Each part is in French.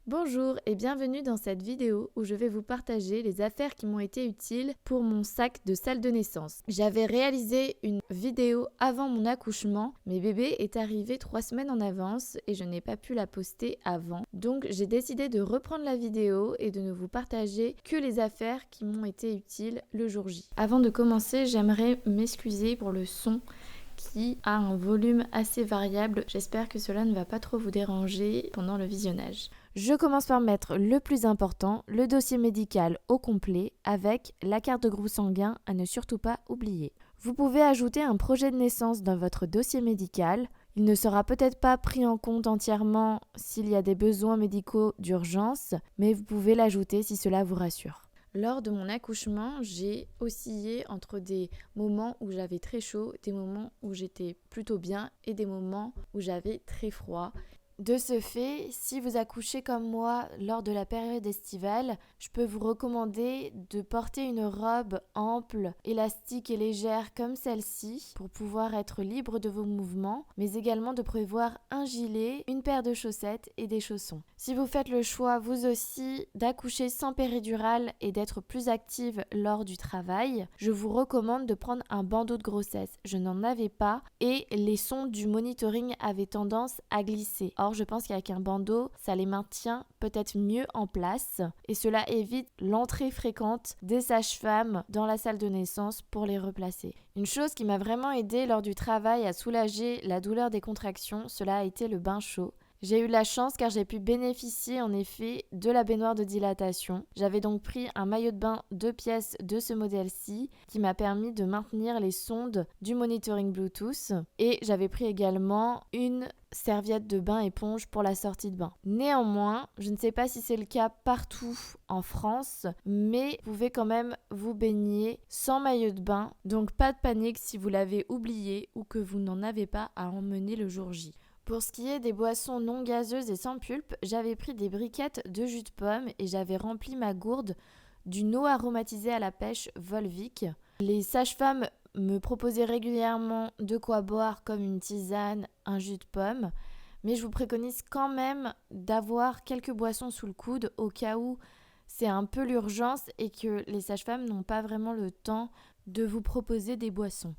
Bonjour et bienvenue dans cette vidéo où je vais vous partager les affaires qui m'ont été utiles pour mon sac de salle de naissance. J'avais réalisé une vidéo avant mon accouchement, mais bébé est arrivé 3 semaines en avance et je n'ai pas pu la poster avant. Donc j'ai décidé de reprendre la vidéo et de ne vous partager que les affaires qui m'ont été utiles le jour J. Avant de commencer, j'aimerais m'excuser pour le son qui a un volume assez variable. J'espère que cela ne va pas trop vous déranger pendant le visionnage. Je commence par mettre le plus important, le dossier médical au complet avec la carte de groupe sanguin à ne surtout pas oublier. Vous pouvez ajouter un projet de naissance dans votre dossier médical. Il ne sera peut-être pas pris en compte entièrement s'il y a des besoins médicaux d'urgence, mais vous pouvez l'ajouter si cela vous rassure. Lors de mon accouchement, j'ai oscillé entre des moments où j'avais très chaud, des moments où j'étais plutôt bien et des moments où j'avais très froid. De ce fait, si vous accouchez comme moi lors de la période estivale, je peux vous recommander de porter une robe ample, élastique et légère comme celle-ci pour pouvoir être libre de vos mouvements, mais également de prévoir un gilet, une paire de chaussettes et des chaussons. Si vous faites le choix, vous aussi, d'accoucher sans péridurale et d'être plus active lors du travail, je vous recommande de prendre un bandeau de grossesse. Je n'en avais pas et les sondes du monitoring avaient tendance à glisser. Or, je pense qu'avec un bandeau, ça les maintient peut-être mieux en place et cela évite l'entrée fréquente des sages-femmes dans la salle de naissance pour les replacer. Une chose qui m'a vraiment aidée lors du travail à soulager la douleur des contractions, cela a été le bain chaud. J'ai eu la chance car j'ai pu bénéficier en effet de la baignoire de dilatation. J'avais donc pris un maillot de bain 2 pièces de ce modèle-ci qui m'a permis de maintenir les sondes du monitoring Bluetooth et j'avais pris également une serviette de bain éponge pour la sortie de bain. Néanmoins, je ne sais pas si c'est le cas partout en France, mais vous pouvez quand même vous baigner sans maillot de bain, donc pas de panique si vous l'avez oublié ou que vous n'en avez pas à emmener le jour J. Pour ce qui est des boissons non gazeuses et sans pulpe, j'avais pris des briquettes de jus de pomme et j'avais rempli ma gourde d'une eau aromatisée à la pêche Volvic. Les sages-femmes me proposaient régulièrement de quoi boire comme une tisane, un jus de pomme, mais je vous préconise quand même d'avoir quelques boissons sous le coude au cas où c'est un peu l'urgence et que les sages-femmes n'ont pas vraiment le temps de vous proposer des boissons.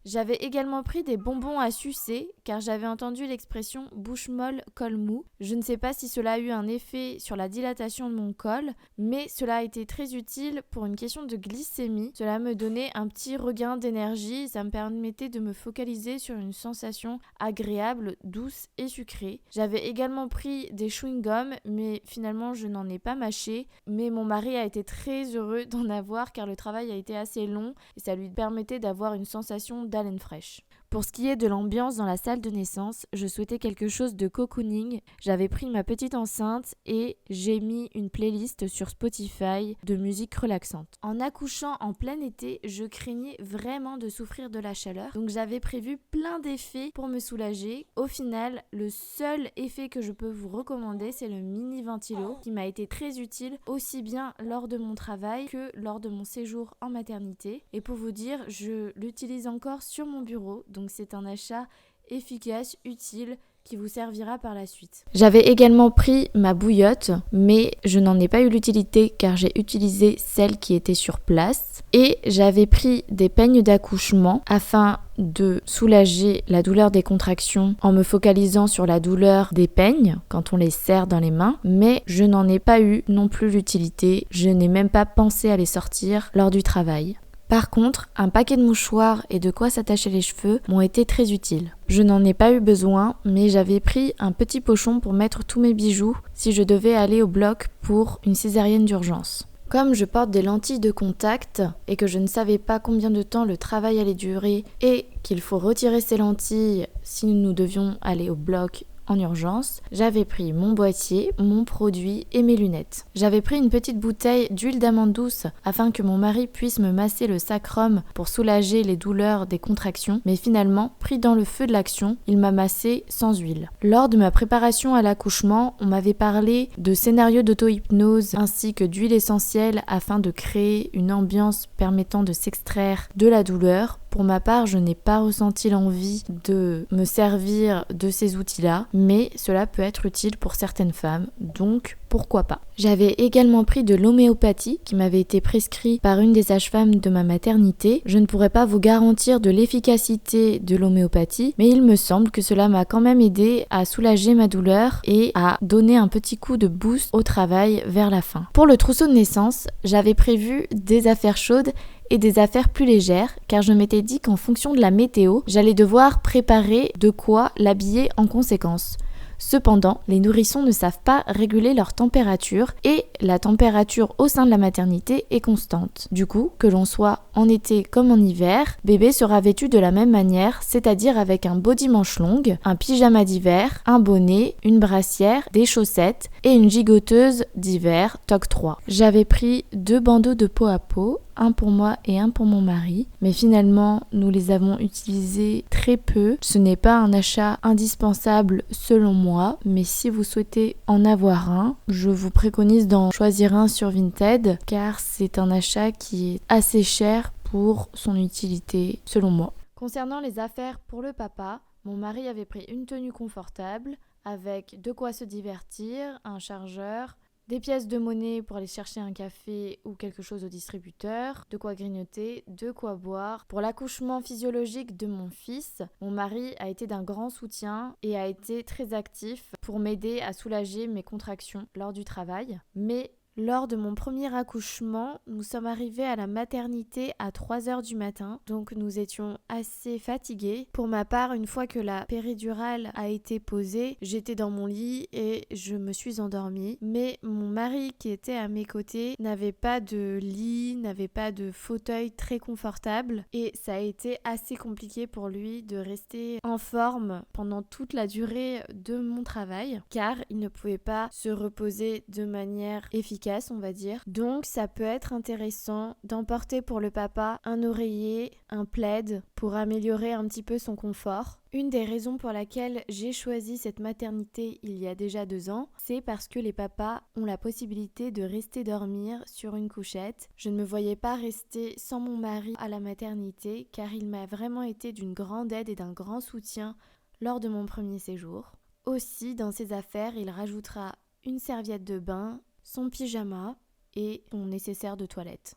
J'avais également pris des bonbons à sucer car j'avais entendu l'expression bouche molle, col mou. Je ne sais pas si cela a eu un effet sur la dilatation de mon col, mais cela a été très utile pour une question de glycémie. Cela me donnait un petit regain d'énergie et ça me permettait de me focaliser sur une sensation agréable, douce et sucrée. J'avais également pris des chewing-gums, mais finalement je n'en ai pas mâché. Mais mon mari a été très heureux d'en avoir car le travail a été assez long et ça lui permettait d'avoir une sensation d'haleine fraîche. Pour ce qui est de l'ambiance dans la salle de naissance, je souhaitais quelque chose de cocooning. J'avais pris ma petite enceinte et j'ai mis une playlist sur Spotify de musique relaxante. En accouchant en plein été, je craignais vraiment de souffrir de la chaleur. Donc j'avais prévu plein d'effets pour me soulager. Au final, le seul effet que je peux vous recommander, c'est le mini ventilo qui m'a été très utile aussi bien lors de mon travail que lors de mon séjour en maternité. Et pour vous dire, je l'utilise encore sur mon bureau. Donc c'est un achat efficace, utile, qui vous servira par la suite. J'avais également pris ma bouillotte, mais je n'en ai pas eu l'utilité car j'ai utilisé celle qui était sur place. Et j'avais pris des peignes d'accouchement afin de soulager la douleur des contractions en me focalisant sur la douleur des peignes quand on les serre dans les mains. Mais je n'en ai pas eu non plus l'utilité. Je n'ai même pas pensé à les sortir lors du travail. Par contre, un paquet de mouchoirs et de quoi s'attacher les cheveux m'ont été très utiles. Je n'en ai pas eu besoin, mais j'avais pris un petit pochon pour mettre tous mes bijoux si je devais aller au bloc pour une césarienne d'urgence. Comme je porte des lentilles de contact et que je ne savais pas combien de temps le travail allait durer et qu'il faut retirer ces lentilles si nous devions aller au bloc en urgence, j'avais pris mon boîtier, mon produit et mes lunettes. J'avais pris une petite bouteille d'huile d'amande douce afin que mon mari puisse me masser le sacrum pour soulager les douleurs des contractions, mais finalement, pris dans le feu de l'action, il m'a massé sans huile. Lors de ma préparation à l'accouchement, on m'avait parlé de scénarios d'auto-hypnose ainsi que d'huile essentielle afin de créer une ambiance permettant de s'extraire de la douleur. Pour ma part, je n'ai pas ressenti l'envie de me servir de ces outils-là, mais cela peut être utile pour certaines femmes, donc pourquoi pas. J'avais également pris de l'homéopathie qui m'avait été prescrit par une des sages-femmes de ma maternité. Je ne pourrais pas vous garantir de l'efficacité de l'homéopathie, mais il me semble que cela m'a quand même aidé à soulager ma douleur et à donner un petit coup de boost au travail vers la fin. Pour le trousseau de naissance, j'avais prévu des affaires chaudes et des affaires plus légères, car je m'étais dit qu'en fonction de la météo, j'allais devoir préparer de quoi l'habiller en conséquence. Cependant, les nourrissons ne savent pas réguler leur température et la température au sein de la maternité est constante. Du coup, que l'on soit en été comme en hiver, bébé sera vêtu de la même manière, c'est-à-dire avec un body manche longue, un pyjama d'hiver, un bonnet, une brassière, des chaussettes et une gigoteuse d'hiver, toc 3. J'avais pris 2 bandeaux de peau à peau, un pour moi et un pour mon mari, mais finalement nous les avons utilisés très peu. Ce n'est pas un achat indispensable selon moi, mais si vous souhaitez en avoir un, je vous préconise d'en choisir un sur Vinted, car c'est un achat qui est assez cher pour son utilité selon moi. Concernant les affaires pour le papa, mon mari avait pris une tenue confortable avec de quoi se divertir, un chargeur, des pièces de monnaie pour aller chercher un café ou quelque chose au distributeur, de quoi grignoter, de quoi boire. Pour l'accouchement physiologique de mon fils, mon mari a été d'un grand soutien et a été très actif pour m'aider à soulager mes contractions lors du travail. Mais lors de mon premier accouchement, nous sommes arrivés à la maternité à 3h du matin, donc nous étions assez fatigués. Pour ma part, une fois que la péridurale a été posée, j'étais dans mon lit et je me suis endormie. Mais mon mari qui était à mes côtés n'avait pas de lit, n'avait pas de fauteuil très confortable et ça a été assez compliqué pour lui de rester en forme pendant toute la durée de mon travail, car il ne pouvait pas se reposer de manière efficace, on va dire. Donc ça peut être intéressant d'emporter pour le papa un oreiller, un plaid pour améliorer un petit peu son confort. Une des raisons pour laquelle j'ai choisi cette maternité il y a déjà 2 ans, c'est parce que les papas ont la possibilité de rester dormir sur une couchette. Je ne me voyais pas rester sans mon mari à la maternité, car il m'a vraiment été d'une grande aide et d'un grand soutien lors de mon premier séjour. Aussi, dans ses affaires, il rajoutera une serviette de bain, son pyjama et son nécessaire de toilette.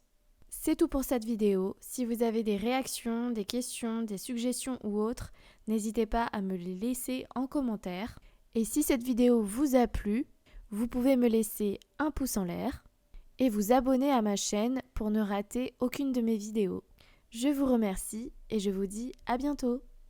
C'est tout pour cette vidéo. Si vous avez des réactions, des questions, des suggestions ou autres, n'hésitez pas à me les laisser en commentaire. Et si cette vidéo vous a plu, vous pouvez me laisser un pouce en l'air et vous abonner à ma chaîne pour ne rater aucune de mes vidéos. Je vous remercie et je vous dis à bientôt.